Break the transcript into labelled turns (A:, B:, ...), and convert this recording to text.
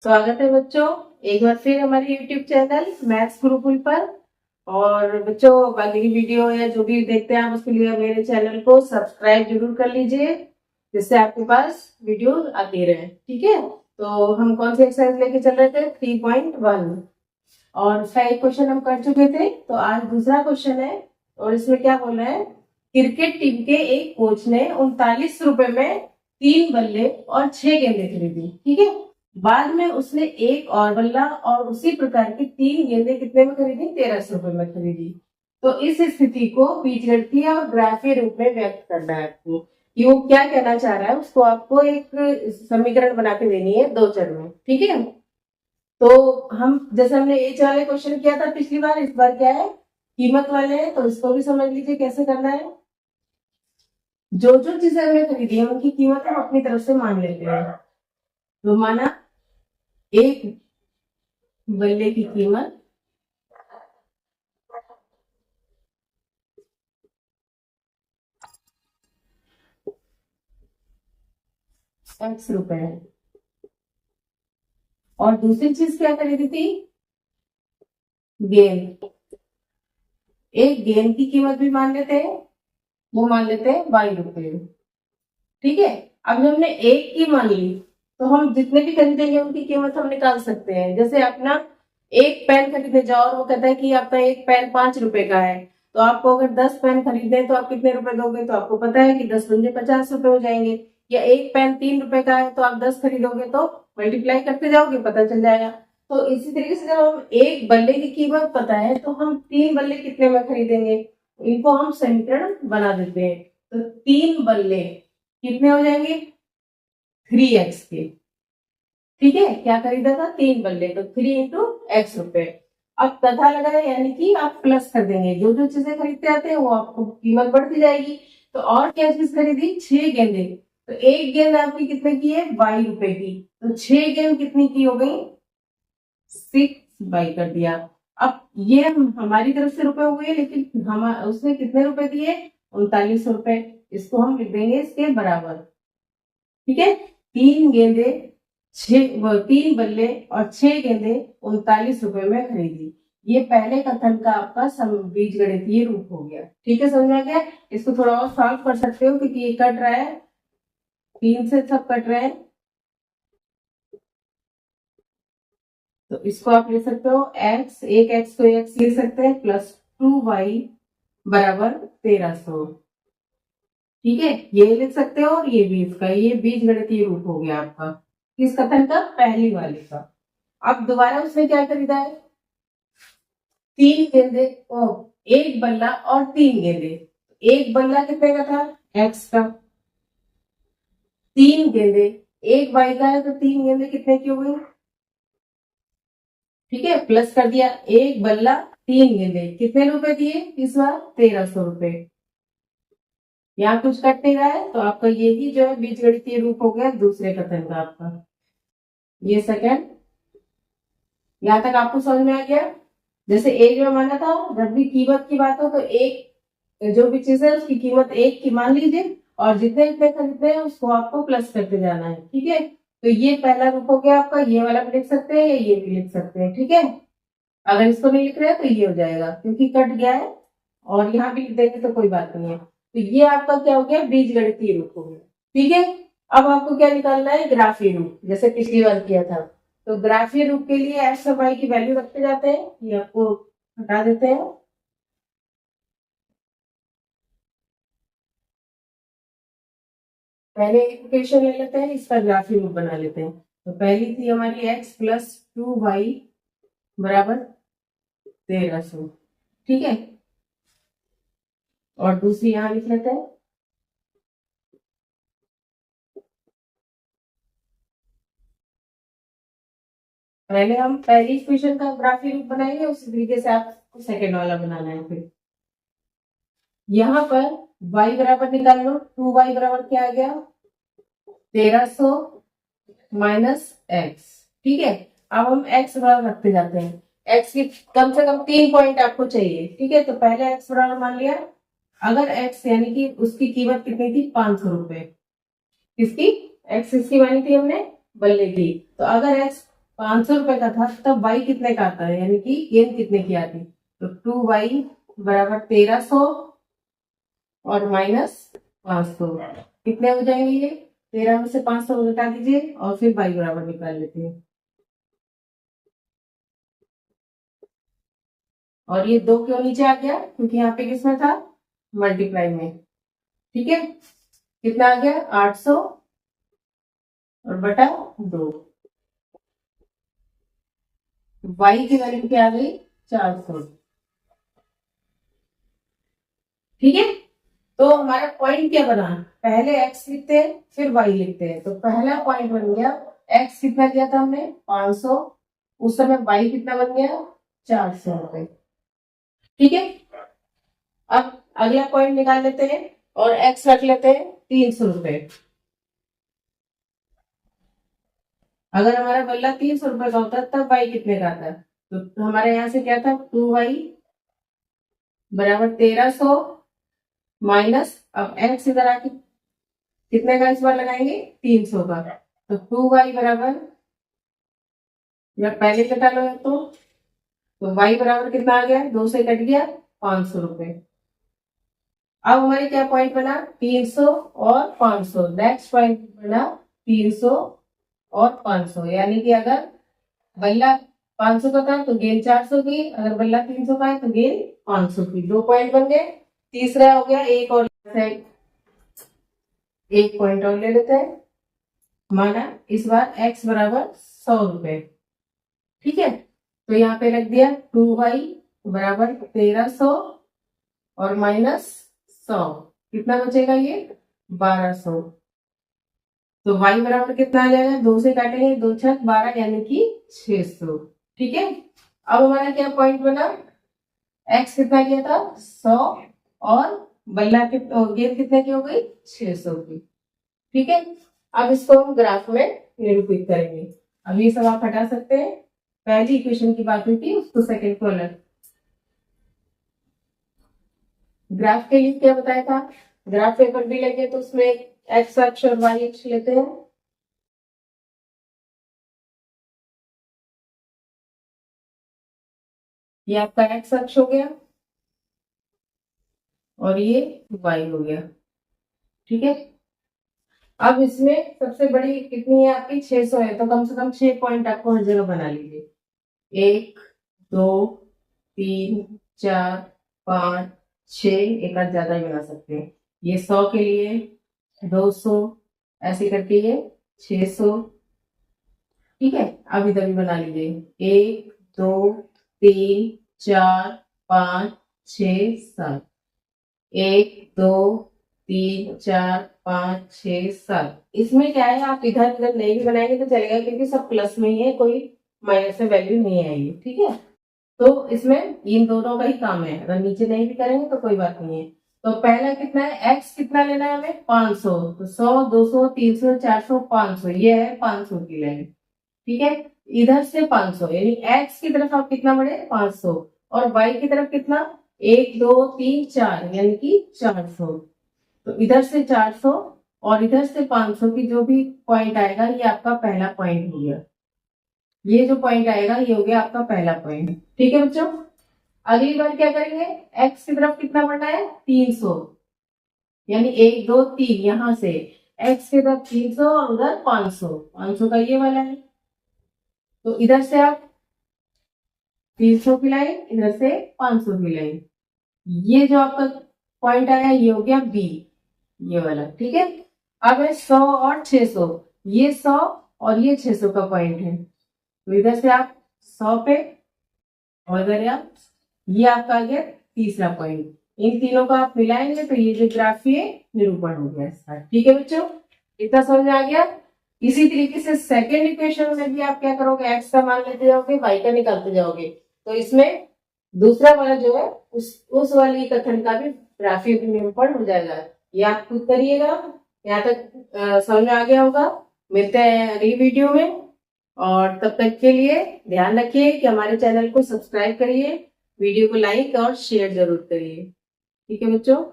A: स्वागत है बच्चों, एक बार फिर हमारे YouTube चैनल मैथ्स गुरुकुल पर। और बच्चों, बाकी की वीडियो या जो भी देखते हैं आप उसके लिए मेरे चैनल को सब्सक्राइब जरूर कर लीजिए, जिससे आपके पास वीडियो आती रहे। ठीक है, तो हम कौन सी एक्सरसाइज लेके चल रहे थे? 3.1 और उसका एक क्वेश्चन हम कर चुके थे, तो आज दूसरा क्वेश्चन है। और इसमें क्या बोल रहे हैं? क्रिकेट टीम के एक कोच ने 39 रुपए में 3 बल्ले और 6 गेंदें खरीदी। ठीक है, बाद में उसने एक और बल्ला और उसी प्रकार की 3 गेंदें कितने में खरीदी? 1300 रुपए में खरीदी। तो इस स्थिति को बीजगणितीय और ग्राफीय रूप में व्यक्त करना है आपको कि वो क्या कहना चाह रहा है, उसको आपको एक समीकरण बना के देनी है 2 चर में। ठीक है, तो हम जैसे हमने एच वाले क्वेश्चन किया था पिछली बार, इस बार क्या है? कीमत वाले हैं, तो इसको भी समझ लीजिए कैसे करना है। जो जो चीजें हमने खरीदी है उनकी कीमत हम अपनी तरफ से मान लेते हैं। तो माना एक बल्ले की कीमत ₹X है और दूसरी चीज क्या खरीदी थी? गेंद। एक गेंद की कीमत भी मान लेते हैं, वो मान लेते हैं ₹22। ठीक है, अब जब हमने एक की मान ली तो हम जितने भी खरीदेंगे उनकी कीमत हम निकाल सकते हैं। जैसे अपना एक पेन खरीदने जाओ और वो कहता है कि आपका एक पेन ₹5 का है, तो आपको अगर 10 पेन खरीदने तो आप कितने रुपए दोगे? तो आपको पता है कि 10 दूनी ₹50 हो जाएंगे। या एक पेन ₹3 का है तो आप 10 खरीदोगे तो मल्टीप्लाई करते जाओगे, पता चल जाएगा। तो इसी तरीके से जब हम एक बल्ले की कीमत पता है तो हम 3 बल्ले कितने में खरीदेंगे, इनको हम समीकरण बना देते हैं। तो 3 बल्ले कितने हो जाएंगे? 3x के। ठीक है, क्या खरीदा था? 3 बल्ले, तो 3 × X रुपए। अब तथा लगाए, यानी कि आप प्लस कर देंगे, जो जो चीजें खरीदते आते हैं वो आपको कीमत बढ़ती जाएगी। तो और क्या चीज खरीदी? 6 गेंदे। तो एक गेंद आपकी कितने की है? ₹22 की। तो 6 गेंद कितनी की हो गई? 6 कर दिया। अब ये हमारी तरफ से रुपए हुए, लेकिन हम उसने कितने रुपए दिए? 3900 रुपए। इसको हम लिख देंगे इसके बराबर। ठीक है, 3 गेंदे 3 बल्ले और 6 गेंदे 39 रुपए में खरीदी। ये पहले कथन का आपका बीजगणितीय रूप हो गया। ठीक है, समझ में आ गया? इसको थोड़ा और सॉल्व कर सकते हो क्योंकि ये कट रहा है, 3 से सब कट रहे हैं। तो इसको आप ले सकते हो x, एक x को x ले सकते हैं, प्लस 2y बराबर 1300। ठीक है, ये लिख सकते हो और ये भी इसका, ये बीजगणितीय रूप हो गया आपका किस कथन का? पहली वाले का। अब दोबारा उसने क्या खरीदा है? 3 गेंदे, एक बल्ला और 3 गेंदे। एक बल्ला कितने का था? X का। 3 गेंदे, एक Y का है तो 3 गेंदे कितने की हो गई? ठीक है, प्लस कर दिया। एक बल्ला 3 गेंदे कितने रुपए दिए इस बार? 1300 रुपए। यहाँ कुछ कट नहीं रहा है, तो आपका ये भी जो है बीजगणितीय रूप हो गया दूसरे कथन का आपका। ये सेकंड, यहाँ तक आपको समझ में आ गया? जैसे एक में माना था, जब भी कीमत की बात हो तो एक जो भी चीज है उसकी कीमत एक की मान लीजिए और जितने जितने खरीदते हैं उसको आपको प्लस करते जाना है। ठीक है, तो ये पहला रूप हो गया आपका। ये वाला भी लिख सकते हैं या ये भी लिख सकते हैं। ठीक है, अगर इसको नहीं लिख रहे हैं तो ये हो जाएगा क्योंकि कट गया है, और यहाँ भी लिख देंगे तो कोई बात नहीं है। तो ये आपका क्या हो गया? बीजगणितीय रूप हो गया। ठीक है, अब आपको क्या निकालना है? ग्राफीय रूप, जैसे पिछली बार किया था। तो ग्राफीय रूप के लिए एक्स और वाई की वैल्यू रखते जाते हैं, ये आपको हटा देते हैं। पहले एक इक्वेशन ले लेते हैं, इसका ग्राफीय रूप बना लेते हैं। तो पहली थी हमारी x प्लस 2y बराबर 1300। ठीक है, और दूसरी यहां लिख लेते हैं। पहले हम पहली इक्वेशन का ग्राफीय रूप बनाएंगे, उसी तरीके से आपको सेकेंड वाला बनाना है। फिर यहाँ पर y बराबर निकाल लो। 2y बराबर क्या आ गया? 1300 माइनस x। ठीक है, अब हम x बराबर रखते जाते हैं। x की कम से कम 3 पॉइंट आपको चाहिए। ठीक है, तो पहले x बराबर मान लिया। अगर x यानी कि उसकी कीमत कितनी थी? 500 रुपए। किसकी? x इसकी मानी थी हमने, बल्ले की। तो अगर x 500 रुपए का था तब y कितने का आता है, यानी कि गेंद कितने की आती। तो 2y बराबर 1300 और माइनस 500 कितने हो जाएंगे ये, 13 में से 500 घटा दीजिए और फिर y बराबर निकाल लेते हैं। और ये 2 क्यों नीचे आ गया, क्योंकि यहाँ पे किसमें था, मल्टीप्लाई में। ठीक है, कितना आ गया 800 और बटा 2, y की वैल्यू क्या आ गई 400। ठीक है, तो हमारा पॉइंट क्या बना, पहले x लिखते हैं फिर y लिखते हैं। तो पहला पॉइंट बन गया x कितना दिया था हमने 500, उस समय y कितना बन गया 400 रुपए। ठीक है, अब अगला पॉइंट निकाल लेते हैं और x रख लेते हैं 300 रुपए। अगर हमारा बल्ला 300 रुपए का होता तब y कितने का आता, तो हमारे यहाँ से क्या था 2y बराबर 1300 माइनस, अब x इधर आके कितने का इस बार लगाएंगे 300 का, तो 2y बराबर, या पहले कटा लो तो y बराबर कितना आ गया, 2 से कट गया 500 रुपए। अब हमारे क्या पॉइंट बना 300 और 500, नेक्स्ट पॉइंट बना 300 और 500, यानी कि अगर बल्ला 500 का था तो गेंद 400 की, अगर बल्ला 300 का है तो गेंद 500 की। 2 पॉइंट बन गए, तीसरा हो गया एक और, एक पॉइंट और ले लेते हैं, माना इस बार x बराबर 100 रुपए। ठीक है, तो यहाँ पे रख दिया 2y बराबर 1300 और माइनस 100, कितना बचेगा ये 1200। तो y बराबर कितना आ जाएगा, 2 से काटेंगे 2 छक 12 यानी कि 600। ठीक है, अब हमारा क्या पॉइंट बना, x कितना किया था 100 और बल्ला गेंद कितने की हो गई 600 की। ठीक है, अब इसको हम ग्राफ में निरूपित करेंगे। अब ये सब आप हटा सकते हैं, पहली इक्वेशन की बात हुई थी उसको सेकंड को अलग। ग्राफ के लिए क्या बताया था, ग्राफ पेपर भी लगे तो उसमें एक्स अक्ष और वाई अक्ष लेते हैं। ये आपका एक्स अक्ष हो गया और ये वाई हो गया। ठीक है, अब इसमें सबसे बड़ी कितनी है आपकी 600 है, तो कम से कम 6 पॉइंट आपको हर जगह बना लीजिए, 1 2 3 4 5 6, एक आध ज्यादा ही बना सकते हैं। ये 100 के लिए 200, ऐसे करके ये 600। ठीक है, अब इधर भी बना लीजिए 1 2 3 4 5 6 7, 1 2 3 4 5 6 7। इसमें क्या है, आप इधर उधर नहीं भी बनाएंगे तो चलेगा क्योंकि सब प्लस में ही है, कोई माइनस में वैल्यू नहीं आएगी। ठीक है, तो इसमें इन दोनों का ही काम है, अगर नीचे नहीं भी करेंगे तो कोई बात नहीं है। तो पहला कितना है, x कितना लेना है हमें 500, तो 100 200 300 400 500, ये है 500 की लाइन। ठीक है, इधर से 500 यानी x की तरफ आप कितना बढ़े 500 और y की तरफ कितना 1 2 3 4 यानी कि 400। तो इधर से 400 और इधर से 500 की जो भी पॉइंट आएगा ये आपका पहला पॉइंट हो गया। ये जो पॉइंट आएगा ये हो गया आपका पहला पॉइंट। ठीक है बच्चों, अगली बार क्या करेंगे, x की तरफ कितना बढ़ना है 300, यानी 1 2 3 यहां से x की तरफ 300 और उधर 500, 500 का ये वाला है। तो इधर से आप 300 की लाइन, इधर से 500 की लाइन, ये जो आपका पॉइंट आया ये हो गया बी, ये वाला। ठीक है, अब है 100 और 600, ये 100 और ये 600 का पॉइंट है, तो इधर से आप 100 पे और इधर आप, ये आपका आ गया तीसरा पॉइंट। इन तीनों को आप मिलाएंगे तो ये जो ग्राफ है निरूपण हो गया इसका। ठीक है बच्चों, इतना समझ में आ गया। इसी तरीके से सेकेंड इक्वेशन में भी आप क्या करोगे, एक्स का मान लेते जाओगे, वाई का निकालते जाओगे, तो इसमें दूसरा वाला जो है उस वाली कथन का भी ग्राफिक निरूपण हो जाएगा। ये आप खुद करिएगा। यहाँ तक समझ में आ गया होगा। मिलते हैं अगली वीडियो में, और तब तक के लिए ध्यान रखिए कि हमारे चैनल को सब्सक्राइब करिए, वीडियो को लाइक और शेयर जरूर करिए। ठीक है बच्चों।